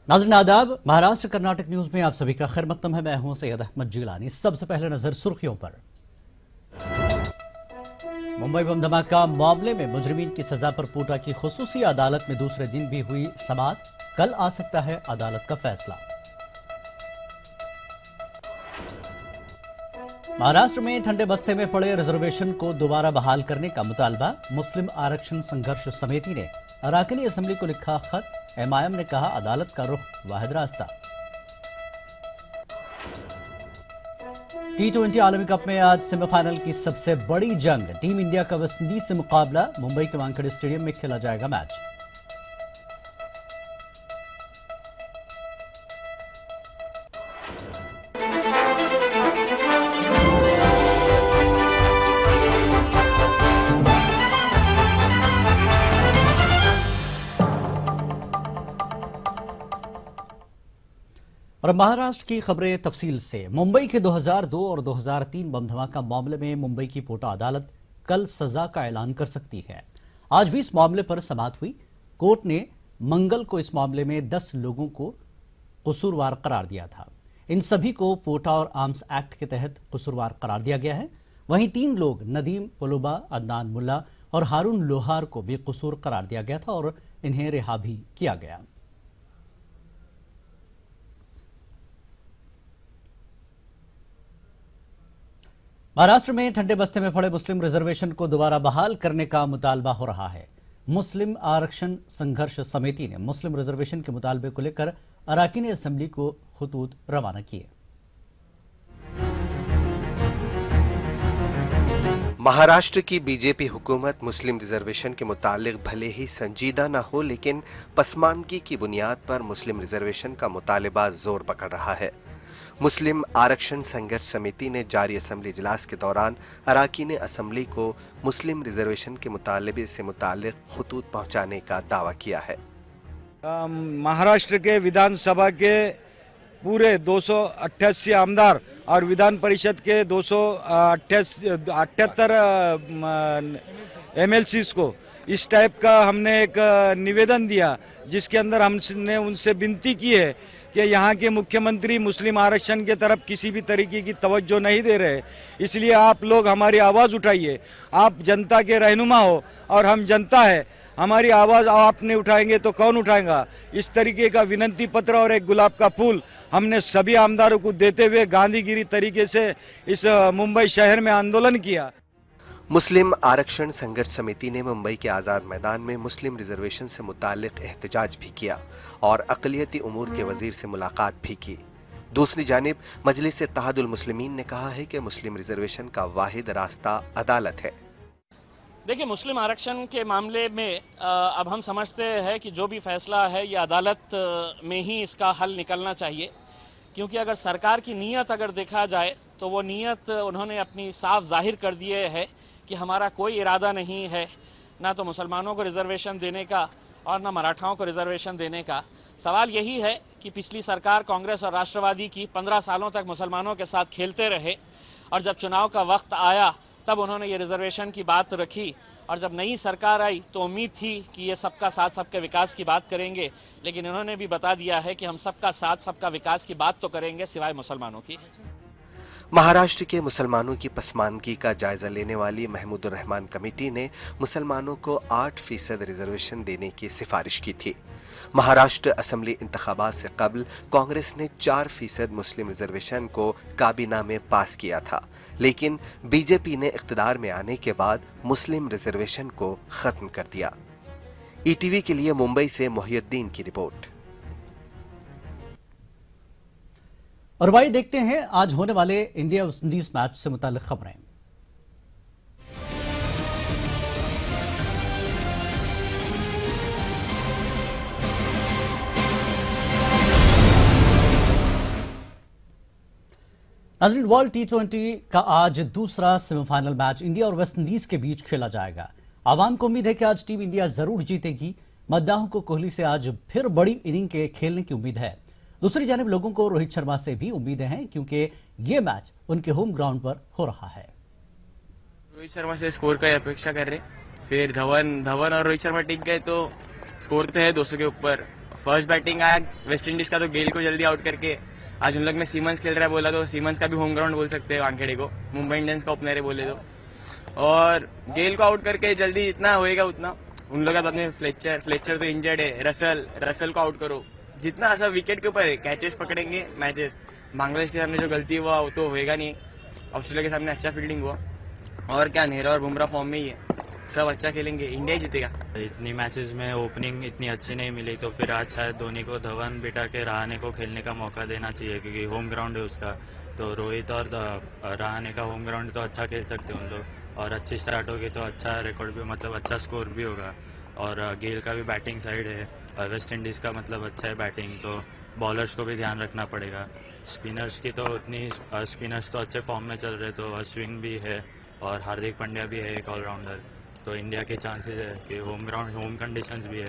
नाज़रीन आदाब, महाराष्ट्र कर्नाटक न्यूज में आप सभी का खैर मकदम है। मैं हूं सैयद अहमद जिलानी। सबसे पहले नजर सुर्खियों पर। मुंबई बम धमाका मामले में मुजरिमीन की सजा पर पूटा की खुसूसी अदालत में दूसरे दिन भी हुई समाअत। कल आ सकता है अदालत का फैसला। महाराष्ट्र में ठंडे बस्ते में पड़े रिजर्वेशन को दोबारा बहाल करने का मुतालबा। मुस्लिम आरक्षण संघर्ष समिति ने अराकानी असेंबली को लिखा खत। एमआईएम ने कहा अदालत का रुख वाहिद रास्ता। T20 आलमी कप में आज सेमीफाइनल की सबसे बड़ी जंग। टीम इंडिया का वेस्टइंडीज से मुकाबला। मुंबई के वानखेड़े स्टेडियम में खेला जाएगा मैच। और महाराष्ट्र की खबरें तफसील से। मुंबई के 2002 और 2003 बम धमाका मामले में मुंबई की पोटा अदालत कल सजा का ऐलान कर सकती है। आज भी इस मामले पर समाअत हुई। कोर्ट ने मंगल को इस मामले में 10 लोगों को कसूरवार करार दिया था। इन सभी को पोटा और आर्म्स एक्ट के तहत कसूरवार करार दिया गया है। वहीं 3 लोग नदीम पुलुबा, अदनान मुल्ला और हारून लोहार को बेकसूर करार दिया गया था और इन्हें रिहा भी किया गया। महाराष्ट्र में ठंडे बस्ते में पड़े मुस्लिम रिजर्वेशन को दोबारा बहाल करने का मुतालबा हो रहा है। मुस्लिम आरक्षण संघर्ष समिति ने मुस्लिम रिजर्वेशन के मुतालबे को लेकर अराकानी असेंबली को खतूत रवाना किए। महाराष्ट्र की बीजेपी हुकूमत मुस्लिम रिजर्वेशन के मुतालिक भले ही संजीदा न हो, लेकिन पसमानगी की बुनियाद पर मुस्लिम रिजर्वेशन का मुतालबा जोर पकड़ रहा है। मुस्लिम आरक्षण संघर्ष समिति ने जारी असेंबली इजलास के दौरान अराकीन असेंबली को मुस्लिम रिजर्वेशन के मुतालबे से मुतालिक खतूत पहुंचाने का दावा किया है। महाराष्ट्र के विधानसभा के पूरे 288 आमदार और विधान परिषद के 278 एमएलसीज को इस टाइप का हमने एक निवेदन दिया, जिसके अंदर हमने उनसे विनती की है कि यहाँ के मुख्यमंत्री मुस्लिम आरक्षण के तरफ किसी भी तरीके की तवज्जो नहीं दे रहे। इसलिए आप लोग हमारी आवाज़ उठाइए। आप जनता के रहनुमा हो और हम जनता है। हमारी आवाज़ आपने उठाएंगे तो कौन उठाएगा। इस तरीके का विनती पत्र और एक गुलाब का फूल हमने सभी आमदारों को देते हुए गांधीगिरी तरीके से इस मुंबई शहर में आंदोलन किया। मुस्लिम आरक्षण संघर्ष समिति ने मुंबई के आज़ाद मैदान में मुस्लिम रिजर्वेशन से मुतालिक एहतजाज भी किया और अक़लियती उमूर के वज़ीर से मुलाकात भी की। दूसरी जानिब मजलिस इत्तेहादुल मुस्लिमीन ने कहा है कि मुस्लिम रिजर्वेशन का वाहिद रास्ता अदालत है। देखिए, मुस्लिम आरक्षण के मामले में अब हम समझते हैं कि जो भी फैसला है ये अदालत में ही इसका हल निकलना चाहिए, क्योंकि अगर सरकार की नीयत अगर देखा जाए तो वो नीयत उन्होंने अपनी साफ जाहिर कर दिए है कि हमारा कोई इरादा नहीं है ना तो मुसलमानों को रिजर्वेशन देने का और ना मराठाओं को रिजर्वेशन देने का। सवाल यही है कि पिछली सरकार कांग्रेस और राष्ट्रवादी की 15 सालों तक मुसलमानों के साथ खेलते रहे और जब चुनाव का वक्त आया तब उन्होंने ये रिजर्वेशन की बात रखी और जब नई सरकार आई तो उम्मीद थी कि ये सबका साथ सबके विकास की बात करेंगे, लेकिन इन्होंने भी बता दिया है कि हम सबका साथ सबका विकास की बात तो करेंगे सिवाय मुसलमानों की। महाराष्ट्र के मुसलमानों की पसमानगी का जायजा लेने वाली महमूदुर रहमान कमेटी ने मुसलमानों को 8% रिजर्वेशन देने की सिफारिश की थी। महाराष्ट्र असेंबली इंतखाबात से कबल कांग्रेस ने 4% मुस्लिम रिजर्वेशन को काबीना में पास किया था, लेकिन बीजेपी ने इख्तिदार में आने के बाद मुस्लिम रिजर्वेशन को खत्म कर दिया। ईटीवी के लिए मुंबई से मोहिउद्दीन की रिपोर्ट। और भाई देखते हैं आज होने वाले इंडिया वेस्टइंडीज मैच से मुताल्लिक खबरें। नाज़रीन, वर्ल्ड T20 का आज दूसरा सेमीफाइनल मैच इंडिया और वेस्टइंडीज के बीच खेला जाएगा। आवाम को उम्मीद है कि आज टीम इंडिया जरूर जीतेगी। मद्दाहों को कोहली से आज फिर बड़ी इनिंग के खेलने की उम्मीद है। दूसरी जानिब लोगों को रोहित शर्मा से भी उम्मीदें हैं, क्योंकि ये मैच उनके होम ग्राउंड पर हो रहा है। रोहित शर्मा से स्कोर का अपेक्षा कर रहे, फिर धवन और रोहित शर्मा टिक गए तो स्कोर तो है 200 के ऊपर, फर्स्ट बैटिंग आया वेस्ट इंडीज का, तो गेल को जल्दी आउट करके आज उन लोग में सीमंस खेल रहा है बोला, तो सीमंस का भी होम ग्राउंड बोल सकते हैं वानखेड़े को, मुंबई इंडियंस का ओपनर है बोले तो। और गेल को आउट करके जल्दी जितना होएगा उतना, उन लोग के बाद में फ्लेचर तो इंजर्ड है, रसल को आउट करो, जितना ऐसा विकेट के ऊपर कैचेस पकड़ेंगे मैचेस। बांग्लादेश के सामने जो गलती हुआ वो तो होएगा नहीं, ऑस्ट्रेलिया के सामने अच्छा फील्डिंग हुआ, और क्या नेहरा और बुमराह फॉर्म में ही है, सब अच्छा खेलेंगे, इंडिया ही जीतेगा। इतनी मैचेस में ओपनिंग इतनी अच्छी नहीं मिली, तो फिर आज शायद धोनी को धवन बिठा के रहाणे को खेलने का मौका देना चाहिए, क्योंकि होम ग्राउंड है उसका। तो रोहित और रहाणे का होम ग्राउंड तो अच्छा खेल सकते हैं उन लोग, और अच्छी स्टार्ट होगी तो अच्छा रिकॉर्ड भी, मतलब अच्छा स्कोर भी होगा। और गेल का भी बैटिंग साइड है, वेस्ट इंडीज़ का मतलब अच्छा है बैटिंग, तो बॉलर्स को भी ध्यान रखना पड़ेगा। स्पिनर्स की तो उतनी स्पिनर्स तो अच्छे फॉर्म में चल रहे, तो अश्विन भी है और हार्दिक पांड्या भी है एक ऑलराउंडर, तो इंडिया के चांसेस है कि होम कंडीशंस भी है।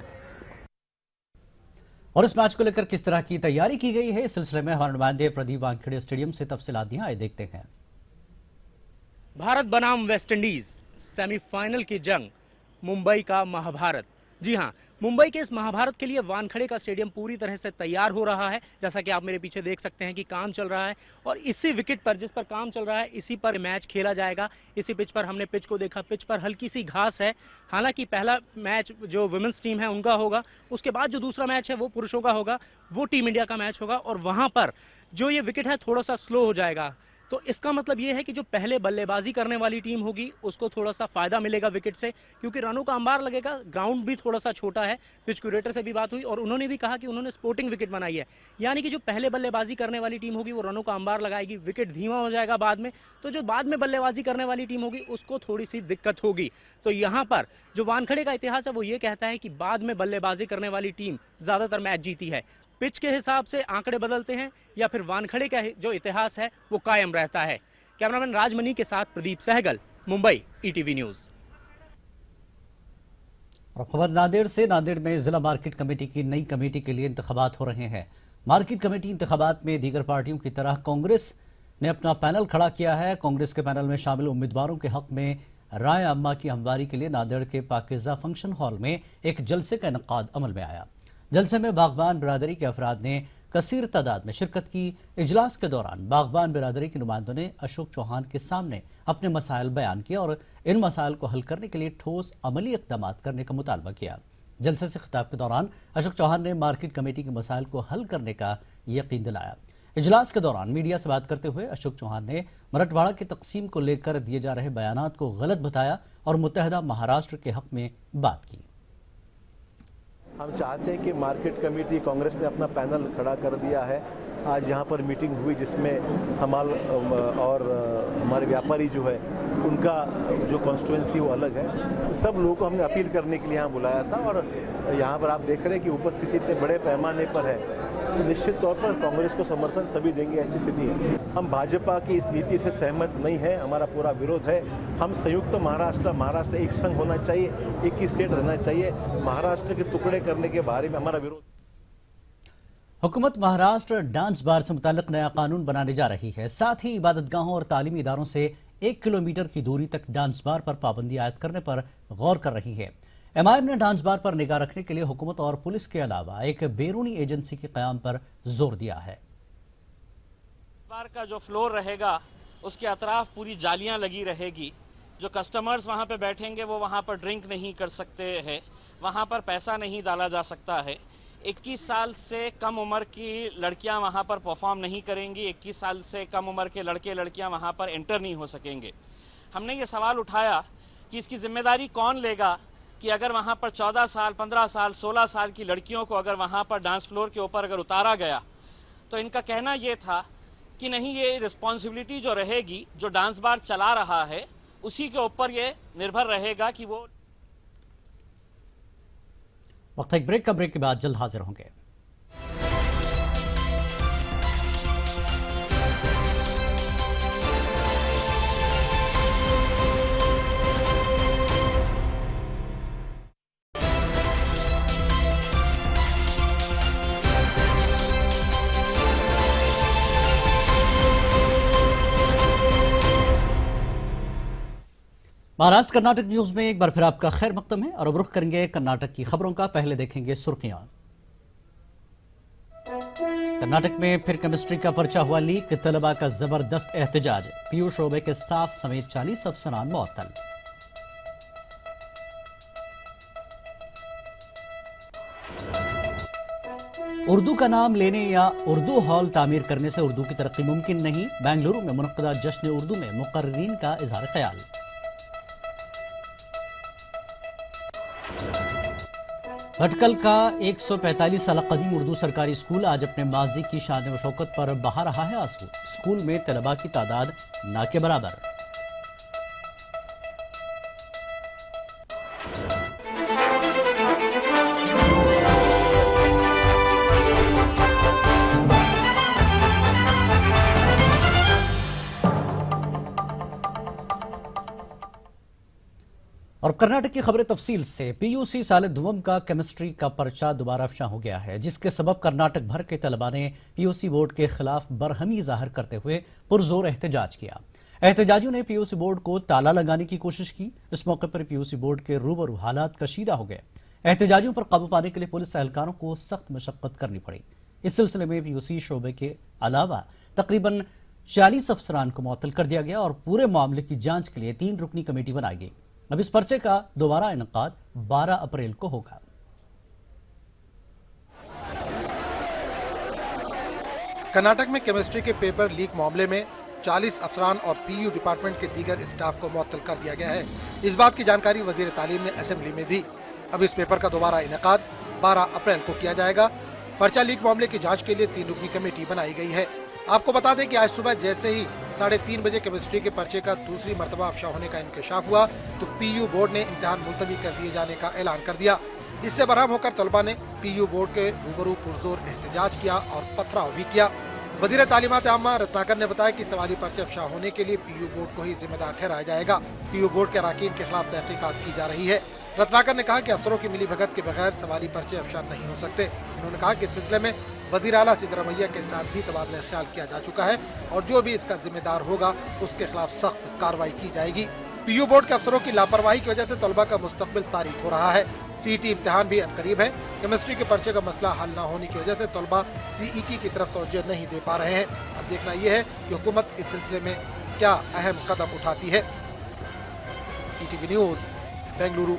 और इस मैच को लेकर किस तरह की तैयारी की गई है, इस सिलसिले में हमारे नुमाइंदे प्रदीप वानखेड़े स्टेडियम से तफसीलात दिए, आइए देखते हैं। भारत बनाम वेस्ट इंडीज, सेमीफाइनल की जंग, मुंबई का महाभारत। जी हां, मुंबई के इस महाभारत के लिए वानखेड़े का स्टेडियम पूरी तरह से तैयार हो रहा है। जैसा कि आप मेरे पीछे देख सकते हैं कि काम चल रहा है, और इसी विकेट पर जिस पर काम चल रहा है इसी पर मैच खेला जाएगा। इसी पिच पर हमने पिच को देखा, पिच पर हल्की सी घास है। हालांकि पहला मैच जो वुमेन्स टीम है उनका होगा, उसके बाद जो दूसरा मैच है वो पुरुषों का होगा, वो टीम इंडिया का मैच होगा, और वहां पर जो ये विकेट है थोड़ा सा स्लो हो जाएगा। तो इसका मतलब ये है कि जो पहले बल्लेबाजी करने वाली टीम होगी उसको थोड़ा सा फायदा मिलेगा विकेट से, क्योंकि रनों का अंबार लगेगा। ग्राउंड भी थोड़ा सा छोटा है। पिच क्यूरेटर से भी बात हुई और उन्होंने भी कहा कि उन्होंने स्पोर्टिंग विकेट बनाई है, यानी कि जो पहले बल्लेबाजी करने वाली टीम होगी वो रनों का अंबार लगाएगी, विकेट धीमा हो जाएगा बाद में, तो जो बाद में बल्लेबाजी करने वाली टीम होगी उसको थोड़ी सी दिक्कत होगी। तो यहाँ पर जो वानखेड़े का इतिहास है वो ये कहता है कि बाद में बल्लेबाजी करने वाली टीम ज़्यादातर मैच जीती है। पिच के हिसाब से आंकड़े बदलते हैं या फिर वानखेड़े का जो इतिहास है वो कायम रहता है। कैमरामैन राजमनी के साथ प्रदीप सहगल, मुंबई, ईटीवी न्यूज। और खबर नांदेड़ से। नांदेड़ में जिला मार्केट कमेटी की नई कमेटी के लिए इंतखाबात हो रहे हैं। मार्केट कमेटी इंतखाबात में दीगर पार्टियों की तरह कांग्रेस ने अपना पैनल खड़ा किया है। कांग्रेस के पैनल में शामिल उम्मीदवारों के हक में राय अम्मा की हमवारी के लिए नांदेड़ के पाकिजा फंक्शन हॉल में एक जलसे का इनकाद अमल में आया। जलसे में बागबान बिरादरी के अफराद ने कसीर तादाद में शिरकत की। इजलास के दौरान बागबान बिरादरी के नुमाइंदों ने अशोक चौहान के सामने अपने मसाइल बयान किए और इन मसाइल को हल करने के लिए ठोस अमली इक़दाम करने का मुतालबा किया। जलसे से खिताब के दौरान अशोक चौहान ने मार्केट कमेटी के मसाइल को हल करने का यकीन दिलाया। इजलास के दौरान मीडिया से बात करते हुए अशोक चौहान ने मराठवाड़ा की तकसीम को लेकर दिए जा रहे बयानात को गलत बताया और मुत्तहदा महाराष्ट्र के हक में बात की। हम चाहते हैं कि मार्केट कमेटी, कांग्रेस ने अपना पैनल खड़ा कर दिया है। आज यहाँ पर मीटिंग हुई जिसमें हमाल और हमारे व्यापारी जो है उनका जो कॉन्स्टिट्यूएंसी वो अलग है। सब लोगों को हमने अपील करने के लिए यहाँ बुलाया था, और यहाँ पर आप देख रहे हैं कि उपस्थिति इतने बड़े पैमाने पर है, तो निश्चित तौर पर कांग्रेस को समर्थन सभी देंगे, ऐसी स्थिति है। हम भाजपा की इस नीति से सहमत नहीं है, हमारा पूरा विरोध है। हम संयुक्त महाराष्ट्र एक संघ होना चाहिए, एक ही स्टेट रहना चाहिए। महाराष्ट्र के टुकड़े करने के बारे में हमारा विरोध। हुकूमत महाराष्ट्र डांस बार से मुताल्लिक नया कानून बनाने जा रही है। साथ ही इबादतगाहों और तालीमी इदारों से 1 किलोमीटर की दूरी तक डांस बार पर पाबंदी आयद करने पर गौर कर रही है। एमआईएम ने डांस बार पर निगाह रखने के लिए हुकूमत और पुलिस के अलावा एक बैरूनी एजेंसी के क़याम पर जोर दिया है। बार का जो फ्लोर रहेगा उसके अतराफ पूरी जालियां लगी रहेगी। जो कस्टमर्स वहां पे बैठेंगे वो वहां पर ड्रिंक नहीं कर सकते हैं, वहां पर पैसा नहीं डाला जा सकता है। 21 साल से कम उम्र की लड़कियां वहां पर परफॉर्म नहीं करेंगी। 21 साल से कम उम्र के लड़के लड़कियां वहां पर एंटर नहीं हो सकेंगे। हमने ये सवाल उठाया कि इसकी जिम्मेदारी कौन लेगा कि अगर वहां पर 14 साल, 15 साल, 16 साल की लड़कियों को अगर वहां पर डांस फ्लोर के ऊपर अगर उतारा गया, तो इनका कहना ये था कि नहीं, ये रिस्पॉन्सिबिलिटी जो रहेगी, जो डांस बार चला रहा है उसी के ऊपर ये निर्भर रहेगा कि वो। वक्त एक ब्रेक का, ब्रेक के बाद जल्द हाजिर होंगे। महाराष्ट्र कर्नाटक न्यूज में एक बार फिर आपका खैर मकदम है और अब रुख करेंगे कर्नाटक की खबरों का। पहले देखेंगे सुर्खियां। कर्नाटक में फिर केमिस्ट्री का पर्चा हुआ लीक, तलबा का जबरदस्त एहतजाज, पीयू शोबे के स्टाफ समेत 40 अफसरान मुअत्तल। उर्दू का नाम लेने या उर्दू हॉल तामीर करने से उर्दू की तरक्की मुमकिन नहीं, बेंगलुरु में मुनक्कदा जश्न उर्दू में मुकर्रीरीन का इजहार ख्याल। भटकल का 145 साल कदीम उर्दू सरकारी स्कूल आज अपने माजी की शान व शौकत पर बहा रहा है आंसू, स्कूल में तलबा की तादाद ना के बराबर। और कर्नाटक की खबरें तफसील से। पीयूसी साल दुवम का केमिस्ट्री का पर्चा दोबारा अफशा हो गया है, जिसके सबब कर्नाटक भर के तलबा ने पीयूसी बोर्ड के खिलाफ बरहमी जाहिर करते हुए पुरजोर एहतजाज किया। एहतजाजियों ने पीयूसी बोर्ड को ताला लगाने की कोशिश की। इस मौके पर पीयूसी बोर्ड के रूबरू हालात कशीदा हो गए। एहतजाजियों पर काबू पाने के लिए पुलिस एहलकारों को सख्त मशक्कत करनी पड़ी। इस सिलसिले में पीयूसी शोबे के अलावा तकरीबन 40 अफसरान को मुअत्तल कर दिया गया और पूरे मामले की जांच के लिए 3 रुकनी कमेटी बनाई गई। अब इस पर्चे का दोबारा इनकाद 12 अप्रैल को होगा। कर्नाटक में केमिस्ट्री के पेपर लीक मामले में 40 अफसरान और पीयू डिपार्टमेंट के दीगर स्टाफ को मुअत्तल कर दिया गया है। इस बात की जानकारी वजीर तालीम ने असेंबली में दी। अब इस पेपर का दोबारा इनकाद 12 अप्रैल को किया जाएगा। पर्चा लीक मामले की जांच के लिए 3 रुकनी कमेटी बनाई गई है। आपको बता दें कि आज सुबह जैसे ही 3:30 बजे केमिस्ट्री के पर्चे का दूसरी मरतबा अफशा होने का इंकशाफ हुआ तो पीयू बोर्ड ने इम्तिहान मुलतवी कर दिए जाने का ऐलान कर दिया। इससे बरहम होकर तलबा ने पीयू बोर्ड के रूबरू पुरजोर एहतजाज किया और पथराव भी किया। वजीर तालीमात आम्मा रत्नाकर ने बताया कि सवाली पर्चे अफशा होने के लिए पीयू बोर्ड को ही जिम्मेदार ठहराया जाएगा। पीयू बोर्ड के अरकान के खिलाफ तहकीकात की जा रही है। रत्नाकर ने कहा कि अफसरों की मिलीभगत के बगैर सवाली पर्चे अफशा नहीं हो सकते। इन्होंने कहा कि इस सिलसिले में वज़ीर आला सिद्धरमैया के साथ भी तबादला ख्याल किया जा चुका है और जो भी इसका जिम्मेदार होगा उसके खिलाफ सख्त कार्रवाई की जाएगी। पीयू बोर्ड के अफसरों की लापरवाही की वजह से तलबा का मुस्तकबिल तारीख हो रहा है। सीईटी इम्तिहान भी अनकरीब है। केमिस्ट्री के पर्चे का मसला हल न होने की वजह से तलबा सीईटी की तरफ तवज्जो नहीं दे पा रहे हैं। अब देखना यह है कि हुकूमत इस सिलसिले में क्या अहम कदम उठाती है। ETV news, Bengaluru.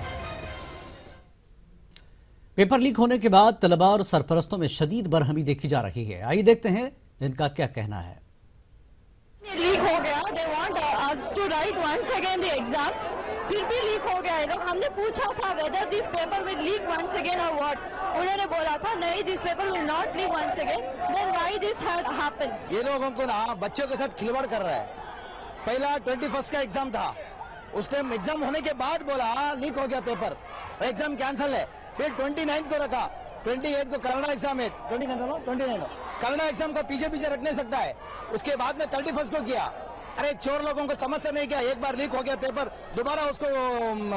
Paper leak होने के बाद तलबा और सरपरस्तों में शदीद बरहमी देखी जा रही है। आइए देखते हैं इनका क्या कहना है। लीक हो गया, they want us to write once again the exam. फिर भी लीक हो गया है। लोग हमने पूछा था whether this paper will leak once again or what. उन्होंने बोला था नहीं, this paper will not leak once again. Then why this had happened? ये लोग हमको ना बच्चों के साथ खिलवाड़ कर रहा है। पहला 21 का एग्जाम था, उस टाइम एग्जाम होने के बाद बोला लीक हो गया पेपर, एग्जाम कैंसिल है। फिर 29 को रखा, 28 को कनाडा एग्जाम है, 29 कनाडा एग्जाम का पीछे रखने सकता है। उसके बाद में 31 को किया। अरे चोर लोगों को समझते नहीं क्या, एक बार लीक हो गया पेपर दोबारा उसको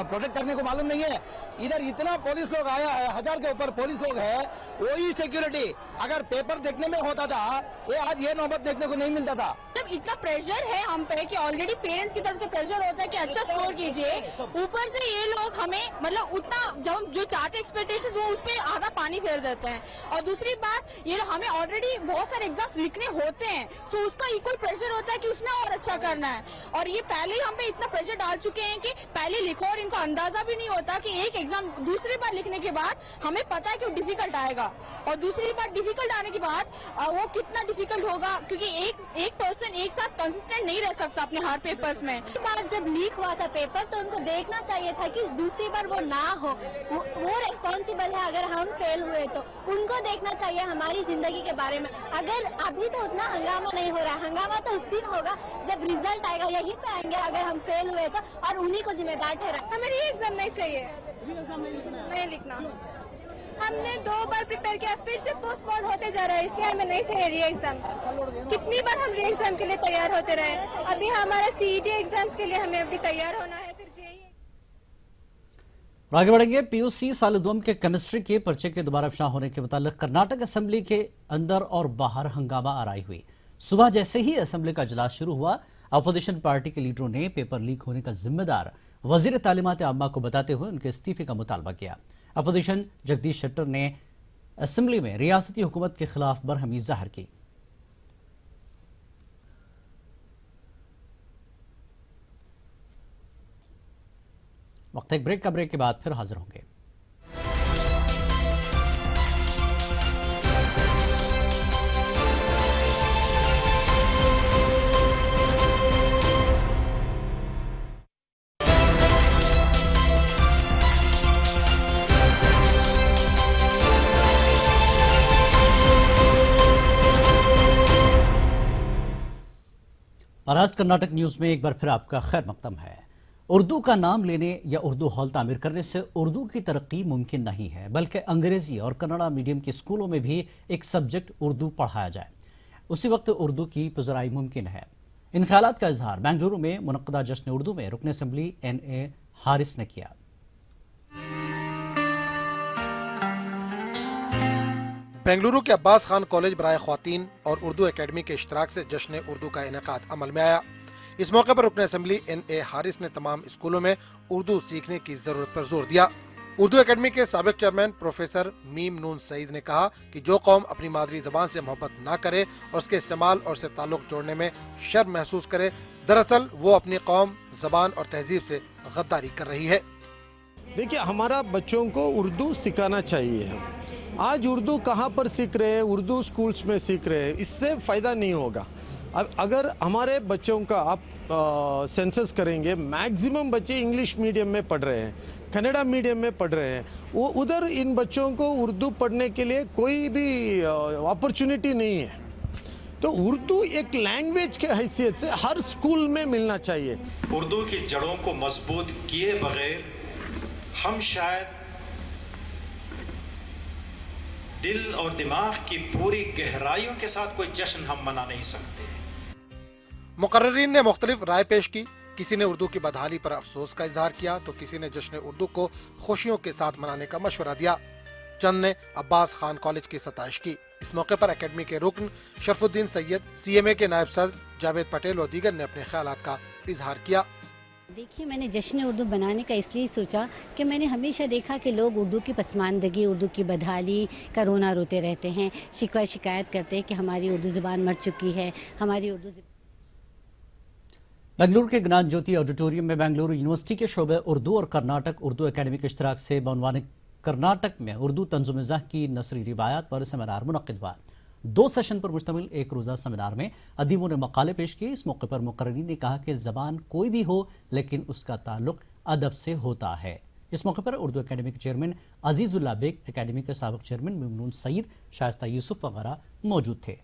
प्रोटेक्ट करने को मालूम नहीं है। इधर इतना पुलिस लोग आया है, 1000 के ऊपर पुलिस लोग है, वही सिक्योरिटी अगर पेपर देखने में होता था ये आज ये नौबत देखने को नहीं मिलता था। जब इतना प्रेशर है हम पे कि ऑलरेडी पेरेंट्स की तरफ से प्रेशर होता है कि अच्छा स्कोर कीजिए, ऊपर से ये लोग हमें मतलब उतना जो चाहते एक्सपेक्टेशंस वो उस पर आधा पानी फेर देते हैं। और दूसरी बात ये हमें ऑलरेडी बहुत सारे एग्जाम्स लिखने होते हैं, तो उसका इक्वल प्रेशर होता है कि उसमें और अच्छा करना है। और ये पहले ही हम पे इतना प्रेशर डाल चुके हैं कि पहले लिखो और इनको अंदाजा भी नहीं होता कि एक एग्जाम दूसरी बार लिखने के बाद हमें पता है कि वो डिफिकल्ट आएगा और दूसरी बार डिफिकल्ट आने के बाद वो कितना डिफिकल्ट होगा, क्योंकि एक पर्सन एक साथ कंसिस्टेंट नहीं रह सकता अपने हर पेपर्स में। बार जब लीक हुआ था पेपर तो उनको देखना चाहिए था कि दूसरी बार वो ना हो, वो रेस्पॉन्सिबल है अगर हम फेल हुए तो उनको देखना चाहिए हमारी जिंदगी के बारे में। अगर अभी तो उतना हंगामा नहीं हो रहा, हंगामा तो उस दिन होगा जब रिजल्ट आएगा, यहीं पे आएंगे अगर हम फेल हुए तो, और उन्हीं को जिम्मेदार ठहरा। हमें ये एग्जाम नहीं चाहिए, नहीं लिखना। हमने 2 बार प्रिपेयर किया, फिर से पोस्टपोन होते जा रहा है, इसलिए हमें नहीं चाहिए री एग्जाम। कितनी बार हम री एग्जाम के लिए तैयार होते रहे, अभी हमारा सीईटी एग्जाम्स के लिए हमें अभी तैयार होना है। फिर आगे बढ़ेंगे। पीयूसी साल दुम के केमिस्ट्री के पर्चे के दोबारा अफशा होने के मुतालिक कर्नाटक असेंबली के अंदर और बाहर हंगामा आराई हुई। सुबह जैसे ही असेंबली का इजलास शुरू हुआ, अपोजिशन पार्टी के लीडरों ने पेपर लीक होने का जिम्मेदार वजीर तालीमात आम्मा को बताते हुए उनके इस्तीफे का मुतालबा किया। अपोजिशन जगदीश शेट्टर ने असेंबली में रियासती हुकूमत के खिलाफ बरहमी जाहिर की। वक्त एक ब्रेक का, ब्रेक के बाद फिर हाजिर होंगे। महाराष्ट्र कर्नाटक न्यूज में एक बार फिर आपका खैर मकदम है। उर्दू का नाम लेने या उर्दू हॉल तामीर करने से उर्दू की तरक्की मुमकिन नहीं है, बल्कि अंग्रेजी और कन्नड़ा मीडियम के स्कूलों में भी एक सब्जेक्ट उर्दू पढ़ाया जाए, उसी वक्त उर्दू की पजराई मुमकिन है। इन ख्यालात का इजहार बेंगलुरु में मुनक्कदा जश्न उर्दू में रुकन असेंबली NA हारिस ने किया। बेंगलुरु के अब्बास खान कॉलेज बराए ख्वातीन और उर्दू एकेडमी के इश्तराक से जश्न उर्दू का इनेकाद अमल में आया। इस मौके पर रुकन असेंबली NA हारिस ने तमाम स्कूलों में उर्दू सीखने की जरूरत पर जोर दिया। उर्दू एकेडमी के साबिक चेयरमैन प्रोफेसर मीम नून सईद ने कहा कि जो कौम अपनी मादरी जबान से मोहब्बत ना करे और उसके इस्तेमाल और से ताल्लुक जोड़ने में शर्म महसूस करे, दरअसल वो अपनी कौम, जबान और तहजीब से गद्दारी कर रही है। देखिए, हमारा बच्चों को उर्दू सिखाना चाहिए। आज उर्दू कहाँ पर सीख रहे हैं? उर्दू स्कूल्स में सीख रहे हैं, इससे फ़ायदा नहीं होगा। अब अगर हमारे बच्चों का आप सेंसस करेंगे, मैक्सिमम बच्चे इंग्लिश मीडियम में पढ़ रहे हैं, कन्नड़ा मीडियम में पढ़ रहे हैं, वो उधर इन बच्चों को उर्दू पढ़ने के लिए कोई भी अपॉर्चुनिटी नहीं है। तो उर्दू एक लैंग्वेज के हैसियत से हर स्कूल में मिलना चाहिए। उर्दू की जड़ों को मजबूत किए बगैर हम शायद दिल और दिमाग की पूरी गहराइयों के साथ कोई जश्न हम मना नहीं सकते। मुकर्रिरीन ने मुख्तलिफ राय पेश की। किसी ने उर्दू की बदहाली पर अफसोस का इजहार किया तो किसी ने जश्न उर्दू को खुशियों के साथ मनाने का मशवरा दिया। चंद ने अब्बास खान कॉलेज की सताइश की। इस मौके पर एकेडमी के रुकन शरफुद्दीन सैयद, CMA के नायब सदर जावेद पटेल और दीगर ने अपने ख्यालात का इजहार किया। देखिए, मैंने जश्न उर्दू बनाने का इसलिए सोचा कि मैंने हमेशा देखा कि लोग उर्दू की पसमानदगी, उर्दू की बदहाली का रोना रोते रहते हैं, शिकायत करते हैं कि हमारी उर्दू ज़ुबान मर चुकी है, हमारी उर्दू। बेंगलुरु के ज्ञान ज्योति ऑडिटोरियम में बेंगलुरु यूनिवर्सिटी के शोबे उर्दू और कर्नाटक उर्दू एकेडमी के इश्तराक से बउनवान कर्नाटक में उर्दू तंजुम-ए-ज़ह की नसरी रिवायात पर सेमिनार मुनक़्क़िद हुआ। 2 सेशन पर मुश्तमिल एक रोज़ा सेमिनार में अदीबों ने मकाले पेश किए। इस मौके पर मुकर्रिरीन ने कहा कि ज़बान कोई भी हो, लेकिन उसका ताल्लुक अदब से होता है। इस मौके पर उर्दू एकेडमी के चेयरमैन अजीजुल्लाह बेग, एकेडमी के साबिक चेयरमैन मीम नून सईद, शाइस्ता यूसुफ वगैरह मौजूद थे।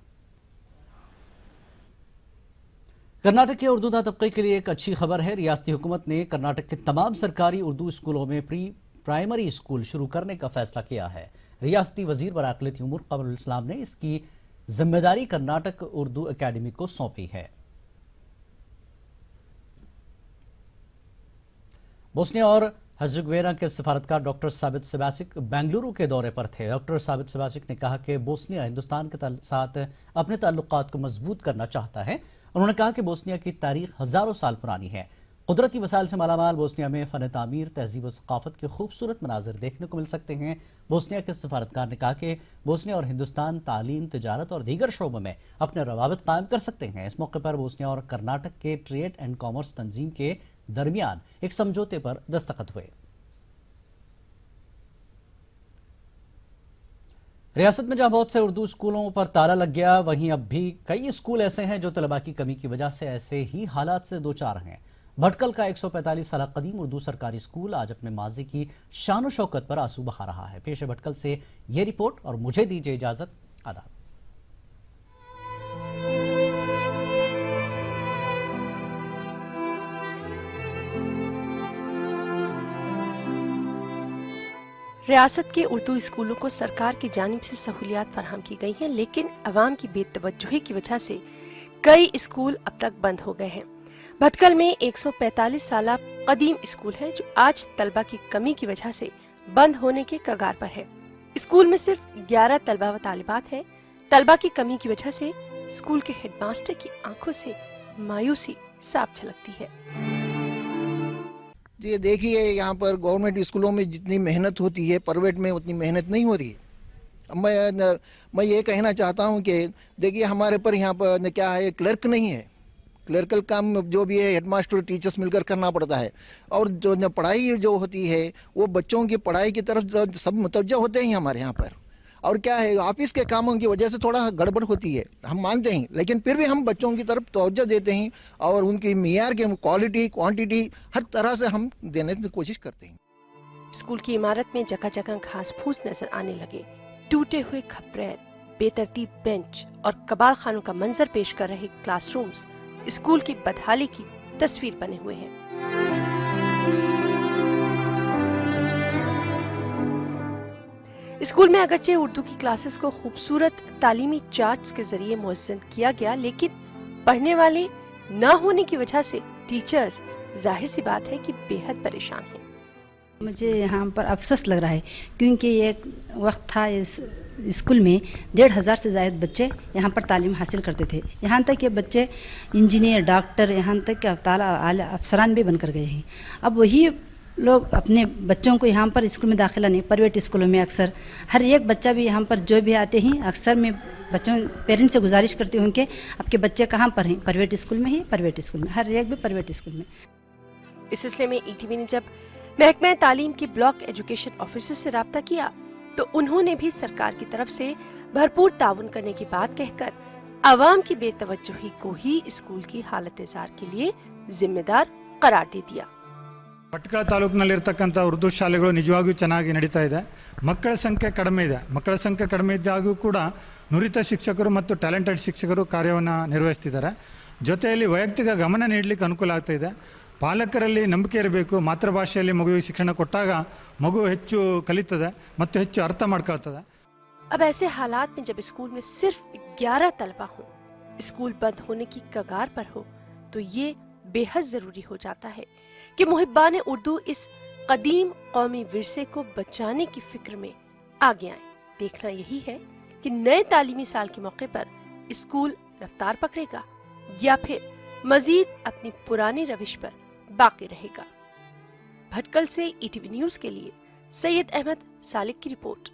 कर्नाटक के उर्दूदा तबके के लिए एक अच्छी खबर है। रियासती हुकूमत ने कर्नाटक के तमाम सरकारी उर्दू स्कूलों में प्री प्राइमरी स्कूल शुरू करने का फैसला किया है। रियासती वजीर बराक़िलती उमूर क़मरुल इस्लाम ने इसकी जिम्मेदारी कर्नाटक उर्दू एकेडमी को सौंपी है। बोस्निया और हर्ज़ेगोविना के सफारतकार डॉक्टर साबित सेबासिक बेंगलुरु के दौरे पर थे। डॉक्टर साबित सेबासिक ने कहा कि बोस्निया हिंदुस्तान के साथ अपने ताल्लुकात को मजबूत करना चाहता है। उन्होंने कहा कि बोस्निया की तारीख हजारों साल पुरानी है। कुदरती वसाइल से मालामाल बोस्निया में फ़न तामीर, तहजीब और सकाफत के खूबसूरत मनाजिर देखने को मिल सकते हैं। बोस्निया के सफारतकार ने कहा कि बोस्निया और हिंदुस्तान तालीम, तिजारत और दीगर शोबों में अपने रवाबित कायम कर सकते हैं। इस मौके पर बोस्निया और कर्नाटक के ट्रेड एंड कॉमर्स तंजीम के दरमियान एक समझौते पर दस्तखत हुए। रियासत में जहां बहुत से उर्दू स्कूलों पर ताला लग गया, वहीं अब भी कई स्कूल ऐसे हैं जो तलबा की कमी की वजह से ऐसे ही हालात से दो चार हैं। भटकल का 145 साल कदीम उर्दू सरकारी स्कूल आज अपने माजी की शान और शौकत पर आंसू बहा रहा है। पेश है भटकल से ये रिपोर्ट और मुझे दीजिए इजाजत। आदाब। रियासत के उर्दू स्कूलों को सरकार की जानिब से सहूलियात फराहम की गई हैं, लेकिन अवाम की बेतवज्जोही की वजह से कई स्कूल अब तक बंद हो गए हैं। भटकल में 145 साल कदीम स्कूल है जो आज तलबा की कमी की वजह से बंद होने के कगार पर है। स्कूल में सिर्फ 11 तलबा व तालिबात हैं। तलबा की कमी की वजह से स्कूल के हेडमास्टर की आंखों से मायूसी साफ झलकती है। ये देखिए, यहाँ पर गवर्नमेंट स्कूलों में जितनी मेहनत होती है, प्राइवेट में उतनी मेहनत नहीं होती है। मैं ये कहना चाहता हूँ कि देखिए हमारे पर यहाँ पर क्या है, क्लर्क नहीं है। क्लर्कल काम जो भी है हेडमास्टर टीचर्स मिलकर करना पड़ता है, और जो पढ़ाई जो होती है वो बच्चों की पढ़ाई की तरफ सब मुतवज्जो होते हैं हमारे यहाँ पर। और क्या है, ऑफिस के कामों की वजह से थोड़ा गड़बड़ होती है, हम मानते हैं, लेकिन फिर भी हम बच्चों की तरफ तवज्जो देते हैं और उनकी मियार के क्वालिटी क्वांटिटी हर तरह से हम देने की कोशिश करते हैं। स्कूल की इमारत में जगह जगह घास फूस नजर आने लगे। टूटे हुए खपरेल, बेतरतीब बेंच और कबाड़ खानों का मंजर पेश कर रहे क्लासरूम्स स्कूल की बदहाली की तस्वीर बने हुए हैं। स्कूल में अगरचे उर्दू की क्लासेस को खूबसूरत तालीमी चार्ट्स के जरिए मुअज्जन किया गया, लेकिन पढ़ने वाले न होने की वजह से टीचर्स जाहिर सी बात है कि बेहद परेशान हैं। मुझे यहाँ पर अफसोस लग रहा है, क्योंकि एक वक्त था इस स्कूल में 1,500 से ज़्यादा बच्चे यहाँ पर तालीम हासिल करते थे। यहाँ तक कि बच्चे इंजीनियर, डॉक्टर, यहाँ तक कि आला अफसरान भी बनकर गए हैं। अब वही लोग अपने बच्चों को यहाँ पर स्कूल में दाखिला नहीं, प्राइवेट स्कूलों में अक्सर हर एक बच्चा भी यहाँ पर जो भी आते हैं, अक्सर में बच्चों पेरेंट्स से गुजारिश करती हूँ कि आपके बच्चे कहाँ पर हैं, प्राइवेट स्कूल में ही, प्राइवेट स्कूल में, हर एक भी प्राइवेट स्कूल में। इस सिलसिले में ईटीवी ने जब महकमा तालीम के ब्लॉक एजुकेशन ऑफिसर से राब्ता किया तो उन्होंने भी सरकार की तरफ से भरपूर ताउन करने की बात कहकर आवाम की बेतवज्जोही को ही स्कूल की हालत-ए-जार के लिए जिम्मेदार करार दे दिया। ಭಟ್ಕಳ ತಾಲೂಕಿನಲ್ಲಿರ್ತಕ್ಕಂಥ ಉರ್ದು ಶಾಲೆಗಳು ನಿಜವಾಗಿಯೂ ಚೆನ್ನಾಗಿ ನಡೀತಾ ಇದೆ. ಮಕ್ಕಳ ಸಂಖ್ಯೆ ಕಡಿಮೆ ಇದೆ. ಮಕ್ಕಳ ಸಂಖ್ಯೆ ಕಡಿಮೆ ಇದ್ದಾಗೂ ಕೂಡ ನುರಿತ ಶಿಕ್ಷಕರು ಮತ್ತು ಟ್ಯಾಲೆಂಟೆಡ್ ಶಿಕ್ಷಕರು ಕಾರ್ಯವನ್ನು ನಿರ್ವಹಿಸ್ತಿದ್ದಾರೆ. ಜೊತೆಯಲ್ಲಿ ವೈಯಕ್ತಿಕ ಗಮನ ನೀಡಲಿಕ್ಕೆ ಅನುಕೂಲ ಆಗ್ತಾ ಇದೆ. ಪಾಲಕರಲ್ಲಿ ನಂಬಿಕೆ ಇರಬೇಕು. ಮಾತೃಭಾಷೆಯಲ್ಲಿ ಮಗುವಿಗೆ ಶಿಕ್ಷಣ ಕೊಟ್ಟಾಗ ಮಗು ಹೆಚ್ಚು ಕಲಿತದೆ ಮತ್ತು ಹೆಚ್ಚು ಅರ್ಥ ಮಾಡ್ಕೊಳ್ತದೆ. अब ऐसे हालात में जब स्कूल में सिर्फ 11 तलबा हो, स्कूल बंद होने की कगार पर हो, तो ये बेहद जरूरी हो जाता है कि मुहिब्बान उर्दू इस कदीम कौमी विरसे को बचाने की फिक्र में आगे आए। देखना यही है कि नए तालीमी साल के मौके पर स्कूल रफ्तार पकड़ेगा या फिर मजीद अपनी पुरानी रविश पर बाकी रहेगा। भटकल से ईटीवी न्यूज के लिए सैयद अहमद सालिक की रिपोर्ट।